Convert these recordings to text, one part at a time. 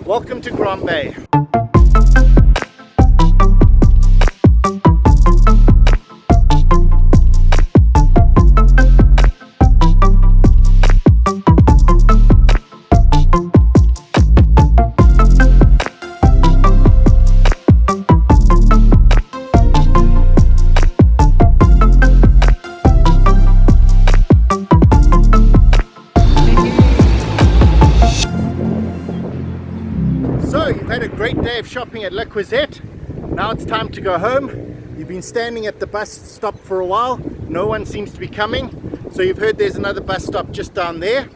Welcome to Grand Baie. Great day of shopping at Les Canisses. Now it's time to go home. You've been standing at the bus stop for a while. No one seems to be coming. So you've heard there's another bus stop just down there.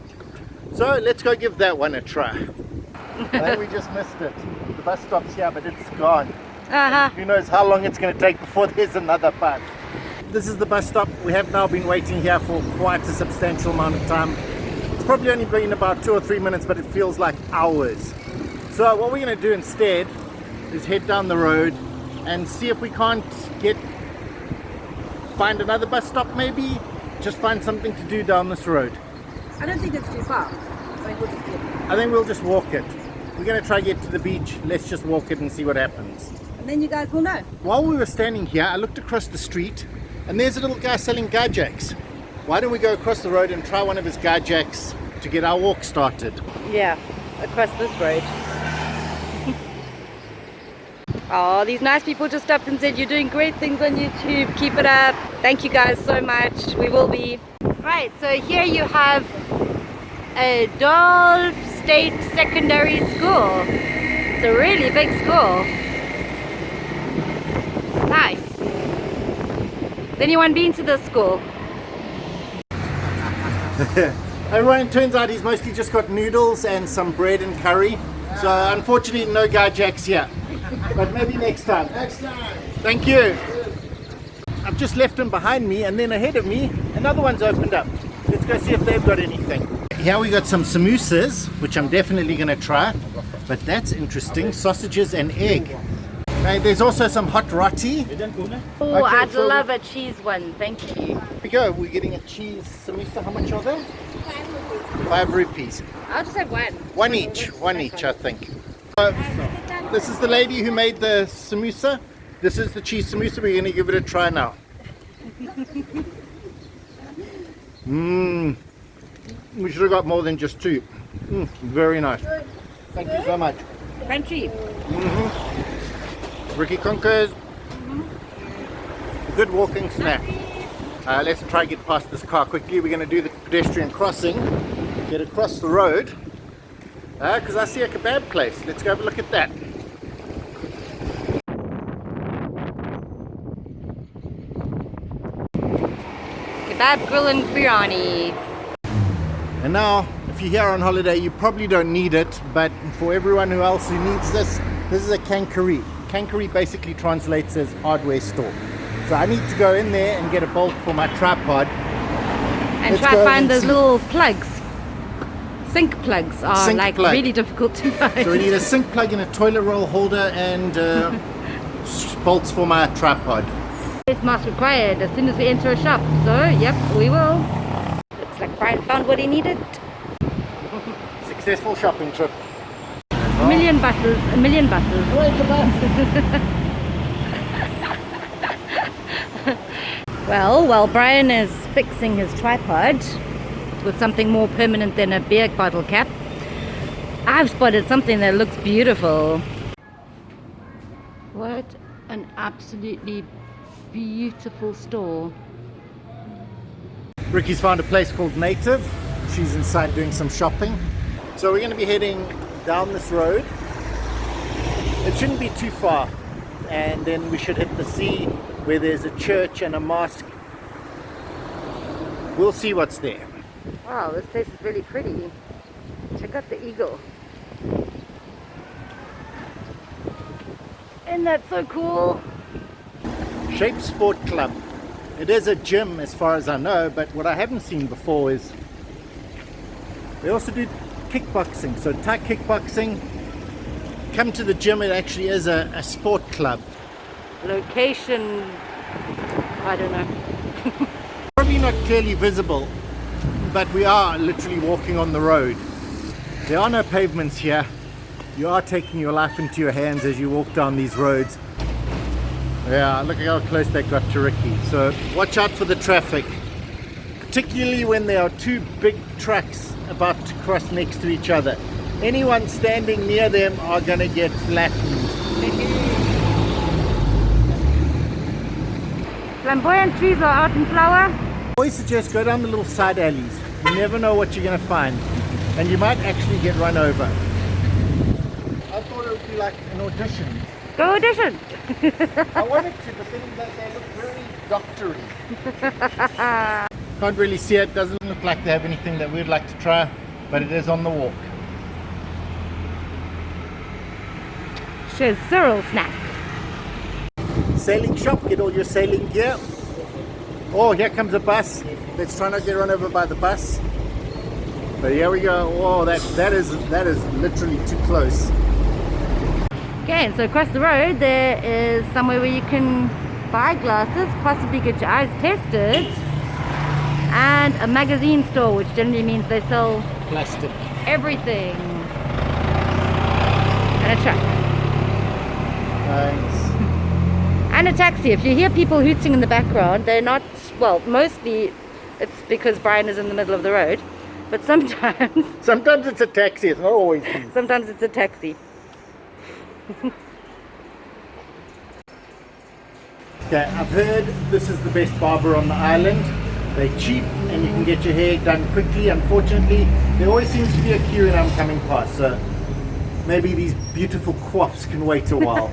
So let's go give that one a try. I think we just missed it. The bus stop's here, but it's gone. Who knows how long it's going to take before there's another bus. This is the bus stop. We have now been waiting here for quite a substantial amount of time. It's probably only been about 2 or 3 minutes, but it feels like hours. So what we're going to do instead is head down the road and see if we can't find another bus stop, maybe just find something to do down this road. I don't think it's too far. I think we'll just walk it. We're going to try to get to the beach. Let's just walk it and see what happens. And then you guys will know. While we were standing here, I looked across the street and there's a little guy selling gajacks. Why don't we go across the road and try one of his gajacks to get our walk started? Yeah, across this road. Oh, these nice people just stopped and said you're doing great things on YouTube. Keep it up. Thank you guys so much. We will be. Right, so here you have a Dholl State Secondary School. It's a really big school. Nice. Has anyone been to this school? Everyone, turns out he's mostly just got noodles and some bread and curry. So unfortunately no gajacks here. But maybe next time. Next time. Thank you. I've just left them behind me, and then ahead of me, another one's opened up. Let's go see if they've got anything. Here we got some samoosas, which I'm definitely going to try. But that's interesting. Sausages and egg. Okay, there's also some hot roti. Oh, okay, I'd love a cheese one. Thank you. Here we go. We're getting a cheese samosa. How much are they? 5 rupees. I'll just have one. One each, I think. This is the lady who made the samosa. This is the cheese samosa. We're going to give it a try now. We should have got more than just 2. Very nice. Thank you so much. Crunchy. Riki conquers. A good walking snack. Let's try and get past this car quickly. We're going to do the pedestrian crossing. Get across the road. Because I see a kebab place. Let's go have a look at that. Kebab, grill and biryani. And now, if you're here on holiday, you probably don't need it, but for everyone else who needs this is a Quincaillerie. Quincaillerie basically translates as hardware store. So I need to go in there and get a bolt for my tripod. And try to find those little plugs. Sink plugs are really difficult to find. So we need a sink plug and a toilet roll holder and bolts for my tripod. Face mask required as soon as we enter a shop. So, yep, we will. Looks like Bryan found what he needed. Successful shopping trip. A million buses. Where's the bus? Well, while Bryan is fixing his tripod with something more permanent than a beer bottle cap, I've spotted something that looks beautiful. What an absolutely beautiful store. Riki's found a place called Native. She's inside doing some shopping. So we're going to be heading down this road. It shouldn't be too far. And then we should hit the sea where there's a church and a mosque. We'll see what's there. Wow, this place is really pretty. Check out the eagle. Isn't that so cool? Shape Sport Club. It is a gym as far as I know, but what I haven't seen before is they also do kickboxing. So Thai kickboxing. Come to the gym, it actually is a sport club. Location, I don't know. Probably not clearly visible, but we are literally walking on the road. There are no pavements here, you are taking your life into your hands as you walk down these roads. Yeah, look at how close they got to Riki. So watch out for the traffic, particularly when there are two big trucks about to cross next to each other. Anyone standing near them are going to get flattened. Flamboyant trees are out in flower. I always suggest go down the little side alleys. You never know what you're going to find, and you might actually get run over. I thought it would be like an audition. Go audition! I wanted to, but then they look very doctory. Can't really see it. Doesn't look like they have anything that we'd like to try, but it is on the walk. Shows Cyril snack. Sailing shop, get all your sailing gear. Oh, here comes a bus. Let's try not to get run over by the bus. But here we go. Oh, that is literally too close. Okay, and so across the road there is somewhere where you can buy glasses, possibly get your eyes tested, and a magazine store, which generally means they sell Plastic. everything. And a truck. Nice. And a taxi. If you hear people hooting in the background, they're not, well, mostly it's because Bryan is in the middle of the road, but sometimes Sometimes it's a taxi, it's not always. sometimes it's a taxi. Okay, I've heard this is the best barber on the island. They're cheap and you can get your hair done quickly. Unfortunately, there always seems to be a queue when I'm coming past, so maybe these beautiful coiffes can wait a while.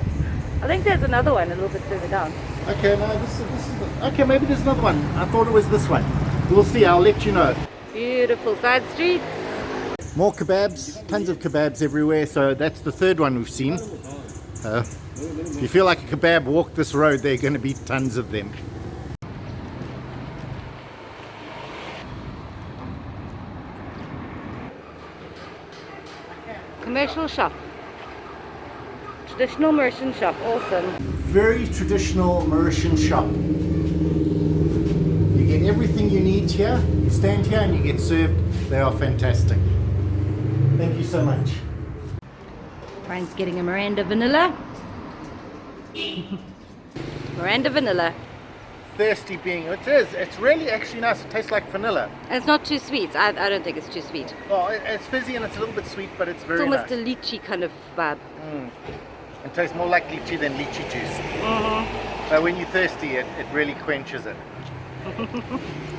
I think there's another one a little bit further down. Okay, no, this is okay, maybe there's another one. I thought it was this one. We'll see, I'll let you know. Beautiful side streets. More kebabs, tons of kebabs everywhere, so that's the third one we've seen. If you feel like a kebab, walk this road, there are going to be tons of them. Commercial shop. Traditional Mauritian shop, awesome. Very traditional Mauritian shop. You get everything you need here, you stand here and you get served. They are fantastic. Thank you so much. Bryan's getting a Miranda vanilla. Miranda vanilla. Thirsty being, it is. It's really actually nice. It tastes like vanilla. And it's not too sweet. I don't think it's too sweet. Oh, it's fizzy and it's a little bit sweet, but it's very It's almost nice. a lychee kind of vibe. It tastes more like lychee than lychee juice. But when you're thirsty, it really quenches it.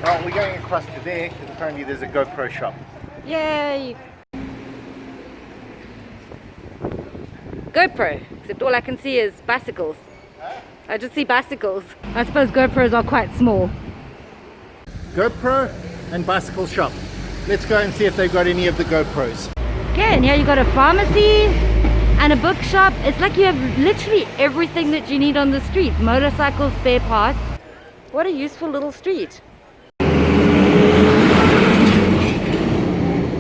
Well, we're going across to there because apparently there's a GoPro shop. Yay! GoPro, except all I can see is bicycles. I just see bicycles. I suppose GoPros are quite small. GoPro and bicycle shop. Let's go and see if they've got any of the GoPros. Okay, and here you got a pharmacy and a bookshop. It's like you have literally everything that you need on the street. Motorcycle spare parts. What a useful little street.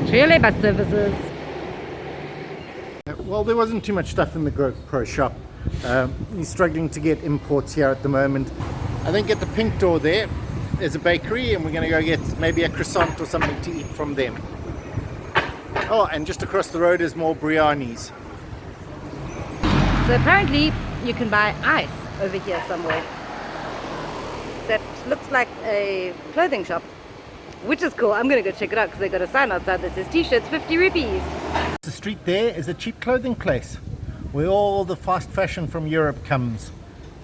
Really bus services. Well, there wasn't too much stuff in the GoPro shop. He's struggling to get imports here at the moment. I think at the pink door there is a bakery and we're going to go get maybe a croissant or something to eat from them. Oh, and just across the road is more biryanis. So apparently you can buy ice over here somewhere. That looks like a clothing shop, which is cool. I'm going to go check it out because they got a sign outside that says t-shirts 50 rupees. The street there is a cheap clothing place where all the fast fashion from Europe comes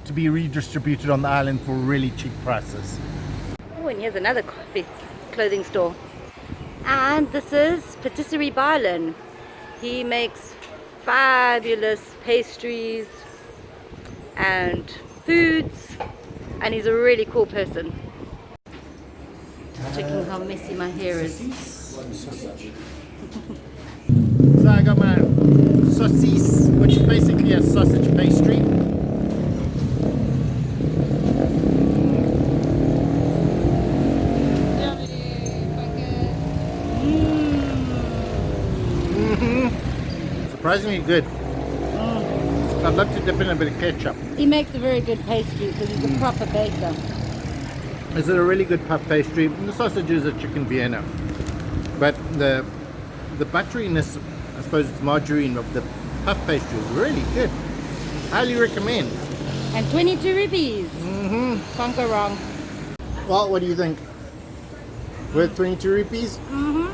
to be redistributed on the island for really cheap prices. Oh, and here's another big clothing store. And this is Patisserie Barlen. He makes fabulous pastries and foods, and he's a really cool person. Just checking how messy my hair is. So I got my saucisse, which is basically a sausage pastry. Surprisingly good. I'd love to dip in a bit of ketchup. He makes a very good pastry because he's a proper baker. Is it a really good puff pastry? And the sausage is a chicken Vienna, but the butteriness, I suppose it's margarine of the puff pastry is really good. Highly recommend. And 22 rupees. Can't go wrong. Well, what do you think? Worth 22 rupees? And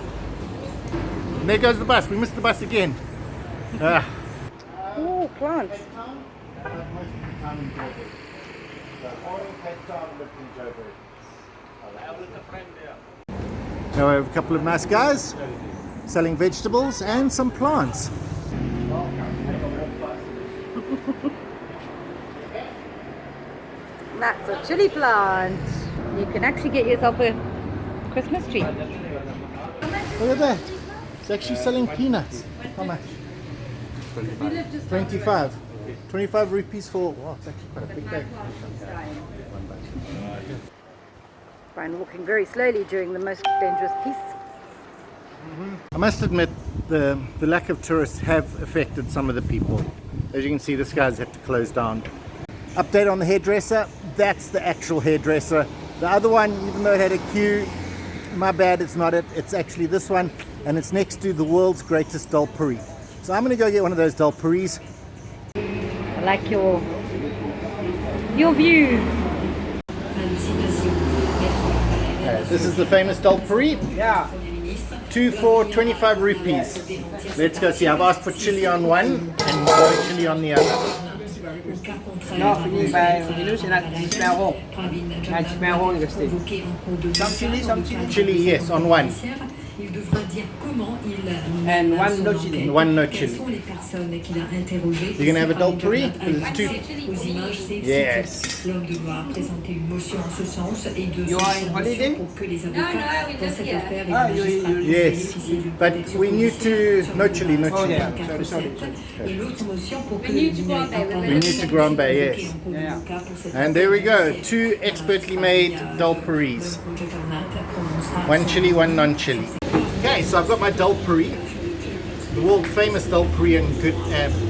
there goes the bus. We missed the bus again. Oh, plants. Now we have a couple of nice guys selling vegetables and some plants. That's a chili plant. You can actually get yourself a Christmas tree. Look at that. It's actually selling peanuts. How much? 25. 25 rupees for, wow, it's actually quite a big bag. Bryan walking very slowly during the most dangerous piece. I must admit, the lack of tourists have affected some of the people. As you can see, this guy's had to close down. Update on the hairdresser. That's the actual hairdresser. The other one, even though it had a queue, my bad, it's not it. It's actually this one, and it's next to the world's greatest Dholl puri. So I'm going to go get one of those Dholl puris. I like your view. This is the famous Dholl puri. Yeah. 2 for 25 rupees. Let's go see. I've asked for chili on one and no chili on the other. Non, fini nous c'est la marron. La marron il restait. Some chili. Chili, yes, on one. And one no chili. One no chili. You're going to have a Dholl puri? Because it's two. Yes. You are in holiday? Yes. But we new to no chili, no Oh chili. yeah, sorry. We new to Grand Baie, yes. Yeah. And there we go. 2 expertly made Dholl puris. One chili, one non-chili. Okay, so I've got my Dholl puri, the world famous Dholl puri in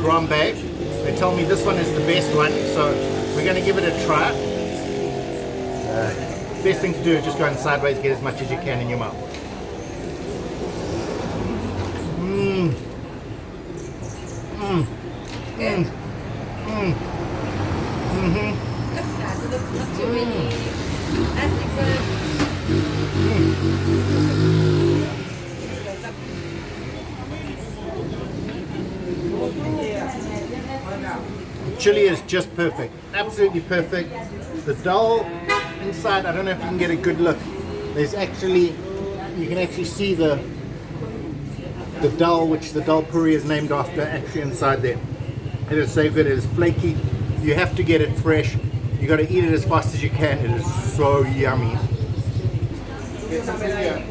Grand Baie. They tell me this one is the best one, so we're going to give it a try. Best thing to do is just go in sideways, get as much as you can in your mouth. Chili is just perfect, absolutely perfect. The Dholl inside, I don't know if you can get a good look. There's actually, you can actually see the Dholl, which the Dholl puri is named after, actually inside there. It is so good, it is flaky. You have to get it fresh. You got to eat it as fast as you can. It is so yummy. Get some video.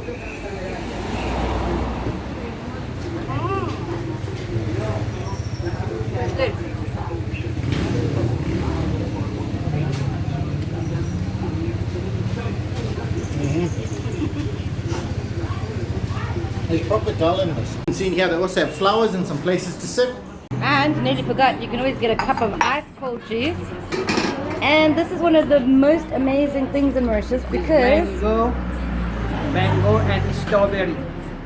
It's good. There's proper Dholl in this. You can see in here they also have flowers and some places to sit. And nearly forgot, you can always get a cup of ice cold juice. And this is one of the most amazing things in Mauritius because Mango and strawberry.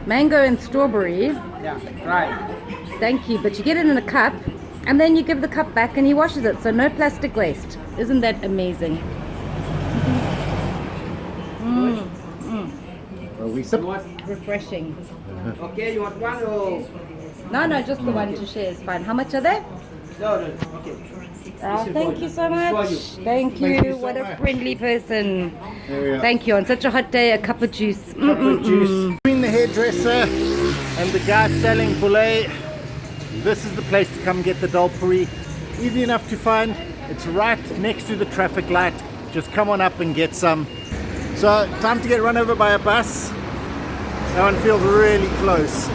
mango and strawberry. Yeah, right. Thank you, but you get it in a cup and then you give the cup back and he washes it, so no plastic waste. Isn't that amazing? Well, we sip. Refreshing. Okay, you want one or? No, just the one to share is fine. How much are they? No, okay. Thank you so much. Thank Thank you you. so What a much. friendly person. There we are. Thank you. On such a hot day, a cup of juice. Juice. Between the hairdresser and the guy selling poulet, this is the place to come get the Dholl puri. Easy enough to find. It's right next to the traffic light. Just come on up and get some. So, time to get run over by a bus. That one feels really close.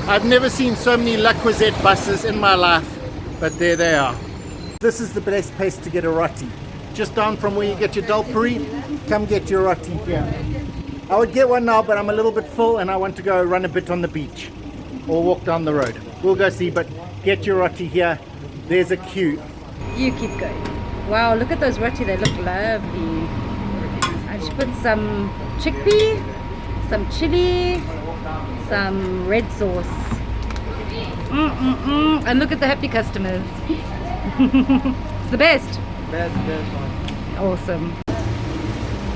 I've never seen so many Les Canisses buses in my life, but there they are. This is the best place to get a roti. Just down from where you get your Dholl puri, come get your roti here. I would get one now, but I'm a little bit full and I want to go run a bit on the beach or walk down the road. We'll go see, but get your roti here. There's a queue. You keep going. Wow, look at those roti. They look lovely. I just put some chickpea, some chili, some red sauce. And look at the happy customers. It's the best. Best one. Awesome.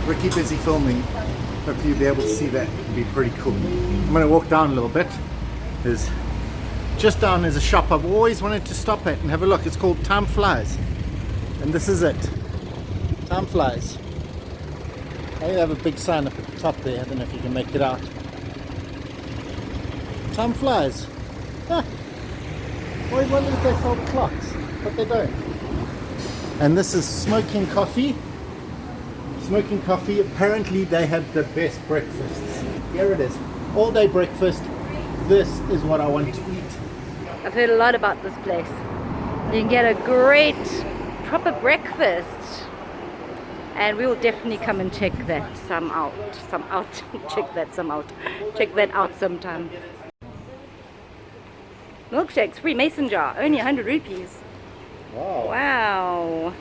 Riki busy filming. Hopefully you'll be able to see that. It'll be pretty cool. I'm going to walk down a little bit. Just down is a shop I've always wanted to stop at and have a look. It's called Time Flies. And this is it. Time Flies. I have a big sign up at the top there. I don't know if you can make it out. Time Flies. Ah. Always wondered if they sold clocks, but they don't. And this is Smoking Coffee. Smoking Coffee. Apparently they have the best breakfasts. Here it is. All day breakfast. This is what I want to eat. I've heard a lot about this place. You can get a great proper breakfast. And we will definitely come and check that check that out sometime. Milkshakes, free mason jar, only 100 rupees. Wow. Wow.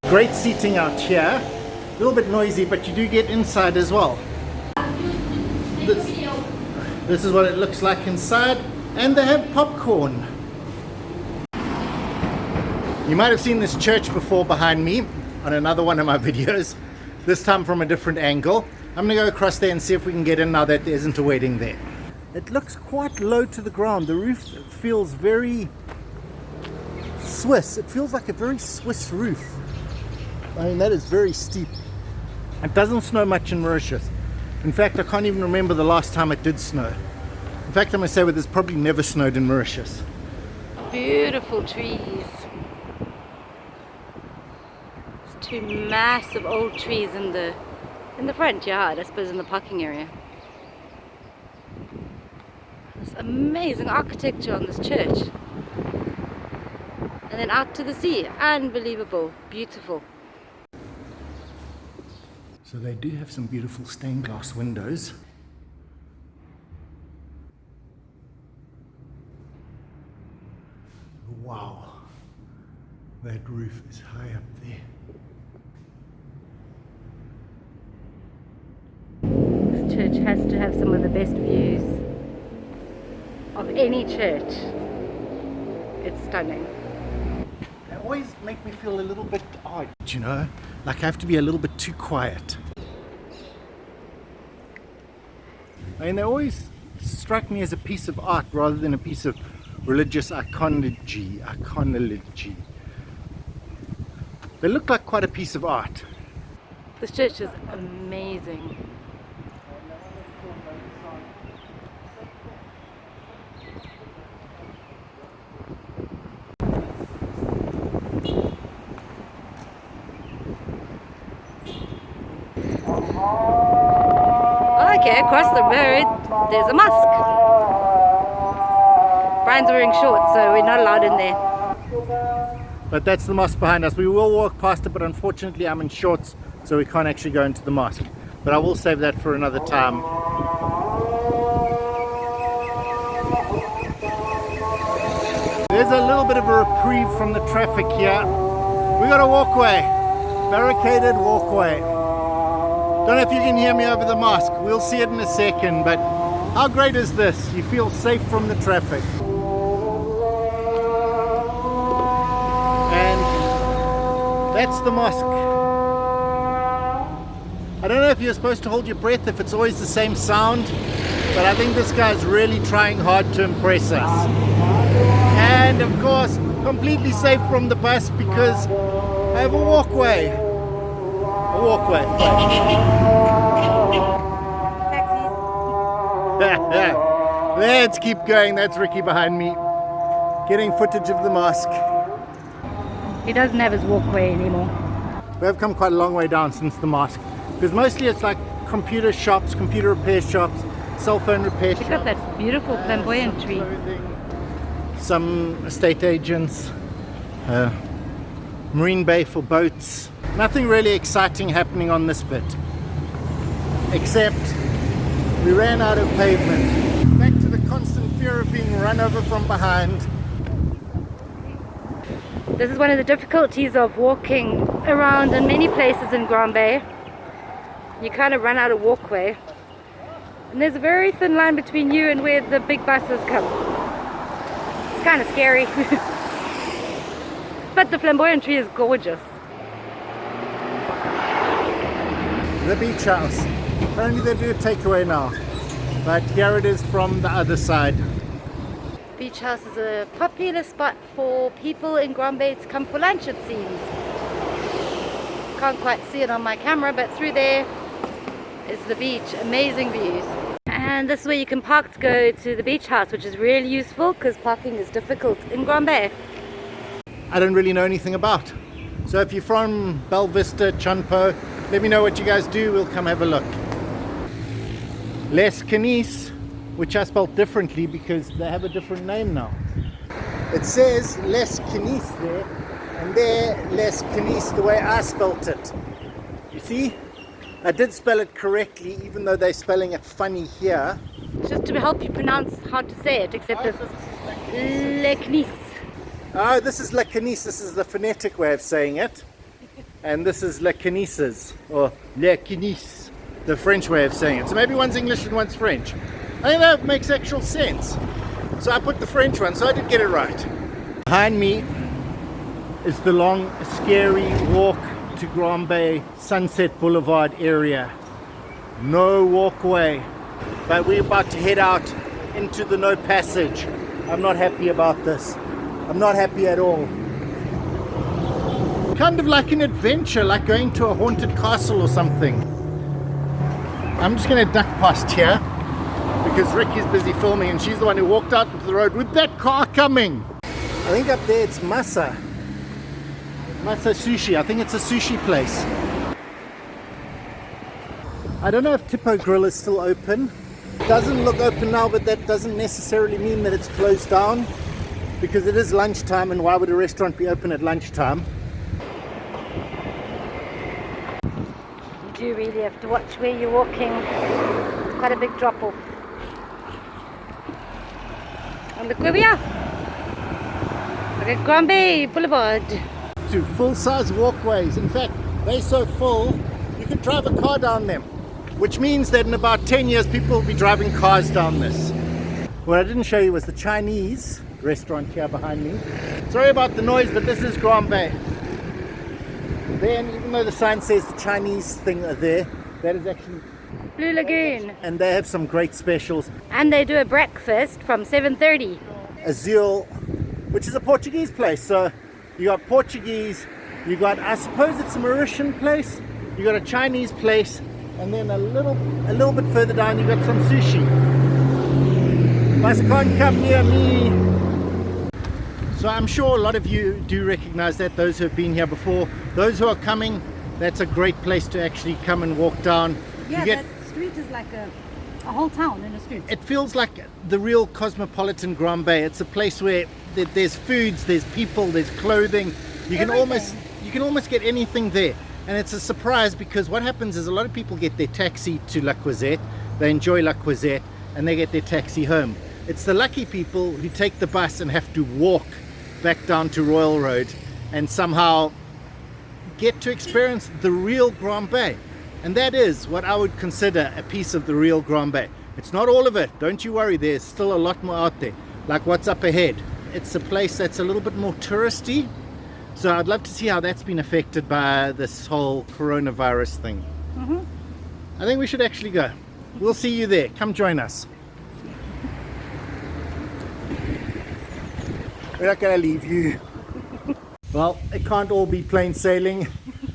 Great seating out here. A little bit noisy, but you do get inside as well. This is what it looks like inside, and they have popcorn. You might have seen this church before behind me on another one of my videos, this time from a different angle. I'm gonna go across there and see if we can get in now that there isn't a wedding there. It looks quite low to the ground. The roof feels very Swiss. It feels like a very Swiss roof. I mean, that is very steep. It doesn't snow much in Mauritius. In fact, I can't even remember the last time it did snow. In fact, I must say there's probably never snowed in Mauritius. Beautiful trees. Two massive old trees in the front yard, I suppose in the parking area. This amazing architecture on this church. And then out to the sea. Unbelievable. Beautiful. So they do have some beautiful stained glass windows. Wow. That roof is high up there. This church has to have some of the best views of any church. It's stunning. They always make me feel a little bit odd, you know? Like I have to be a little bit too quiet. I mean, they always strike me as a piece of art rather than a piece of religious iconology. They look like quite a piece of art. This church is amazing. Okay, across the road there's a mosque. Bryan's wearing shorts, so we're not allowed in there. But that's the mosque behind us. We will walk past it, but unfortunately I'm in shorts, so we can't actually go into the mosque. But I will save that for another time. There's a little bit of a reprieve from the traffic here. We got a walkway, barricaded walkway. Don't know if you can hear me over the mosque. We'll see it in a second, but how great is this? You feel safe from the traffic. And that's the mosque. I don't know if you're supposed to hold your breath, if it's always the same sound, but I think this guy's really trying hard to impress us. And of course, completely safe from the bus because I have a walkway. A walkway. Let's keep going. That's Riki behind me, getting footage of the mosque. He doesn't have his walkway anymore. We have come quite a long way down since the mosque, because mostly it's like computer shops, computer repair shops, cell phone repair shops. Check out that beautiful flamboyant tree. Some estate agents, marine bay for boats. Nothing really exciting happening on this bit, except we ran out of pavement. Back to the constant fear of being run over from behind. This is one of the difficulties of walking around in many places in Grand Baie. You kind of run out of walkway. And there's a very thin line between you and where the big buses come. It's kind of scary. But the flamboyant tree is gorgeous. The beach house. Apparently they do a takeaway now. But here it is from the other side. Beach house is a popular spot for people in Grand Baie to come for lunch, it seems. Can't quite see it on my camera, but through there is the beach. Amazing views. And this is where you can park to go to the beach house, which is really useful because parking is difficult in Grand Baie. I don't really know anything about. So if you're from Belle Vista, Chunpo, let me know what you guys do. We'll come have a look. Les Canisses, which I spelled differently because they have a different name now. It says Les Canisses there, and there Les Canisses the way I spelt it. You see? I did spell it correctly, even though they're spelling it funny here. Just to help you pronounce how to say it, except it's Les Canisses. Oh, this is Les Canisses. This is the phonetic way of saying it. And this is Les Canisses, or Les Canisses, the French way of saying it. So maybe one's English and one's French. I think that makes actual sense. So I put the French one, so I did get it right. Behind me is the long, scary walk to Grand Baie Sunset Boulevard area. No walkway, but we're about to head out into the no passage. I'm not happy about this. I'm not happy at all. Kind of like an adventure, like going to a haunted castle or something. I'm just going to duck past here because Riki's busy filming and she's the one who walked out into the road with that car coming. I think up there it's Masa Sushi. I think it's a sushi place. I don't know if Tipo Grill is still open. It doesn't look open now, but that doesn't necessarily mean that it's closed down because it is lunchtime, and why would a restaurant be open at lunchtime? You do really have to watch where you're walking. It's quite a big drop off. And look where we are. Look at Grand Baie Boulevard. To full-size walkways. In fact, they're so full you could drive a car down them, which means that in about 10 years people will be driving cars down this. What I didn't show you was the Chinese restaurant here behind me. Sorry about the noise, but this is Grand Baie. Then, even though the sign says the Chinese thing are there, that is actually Blue Lagoon. and they have some great specials. And they do a breakfast from 7:30. Azur, which is a Portuguese place. So you got Portuguese, you got, I suppose it's a Mauritian place, you got a Chinese place, and then a little bit further down you got some sushi. But can't come near me. So I'm sure a lot of you do recognize that, those who have been here before. Those who are coming, that's a great place to actually come and walk down. Yeah, that street is like a whole town in a street. It feels like the real Cosmopolitan Grand Baie. It's a place where there's foods, there's people, there's clothing. You can almost get anything there. And it's a surprise because what happens is a lot of people get their taxi to La Coisette, they enjoy La Coisette, and they get their taxi home. It's the lucky people who take the bus and have to walk back down to Royal Road and somehow get to experience the real Grand Baie. And that is what I would consider a piece of the real Grand Baie. It's not all of it, don't you worry, there's still a lot more out there, like what's up ahead. It's a place that's a little bit more touristy, so I'd love to see how that's been affected by this whole coronavirus thing. I think we should actually go. We'll see you there, come join us. We're not going to leave you. Well, it can't all be plain sailing.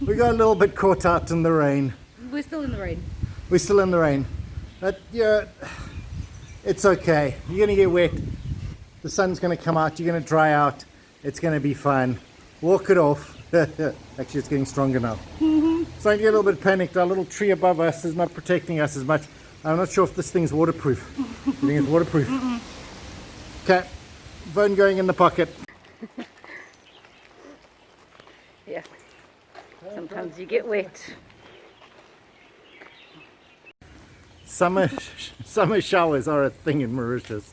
We got a little bit caught out in the rain. We're still in the rain. We're still in the rain. But yeah, it's okay. You're going to get wet. The sun's going to come out. You're going to dry out. It's going to be fine. Walk it off. Actually, it's getting stronger now. Starting to get a little bit panicked. Our little tree above us is not protecting us as much. I'm not sure if this thing's waterproof. You think it's waterproof? Okay. Phone going in the pocket. Yeah. Sometimes you get wet. Summer showers are a thing in Mauritius.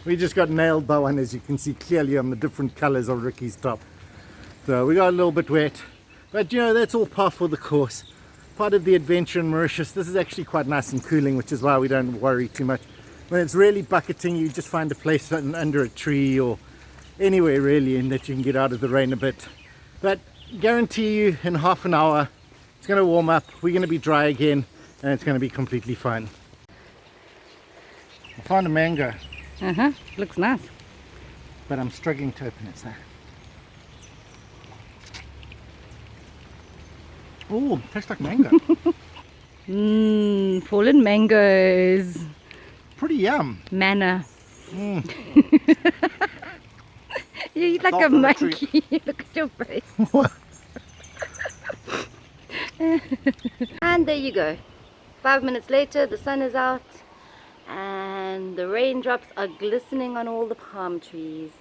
We just got nailed by one, as you can see clearly on the different colors of Riki's top. So we got a little bit wet, but you know, that's all par for the course. Part of the adventure in Mauritius. This is actually quite nice and cooling, which is why we don't worry too much. When it's really bucketing, you just find a place under a tree or anywhere really, and that you can get out of the rain a bit. But guarantee you in half an hour it's going to warm up, we're going to be dry again, and it's going to be completely fine. I found a mango. Looks nice. But I'm struggling to open it, so. Oh, tastes like mango. Fallen mangoes. Pretty yum. Manna. You eat like a monkey. Look at your face. And there you go. 5 minutes later, the sun is out and the raindrops are glistening on all the palm trees.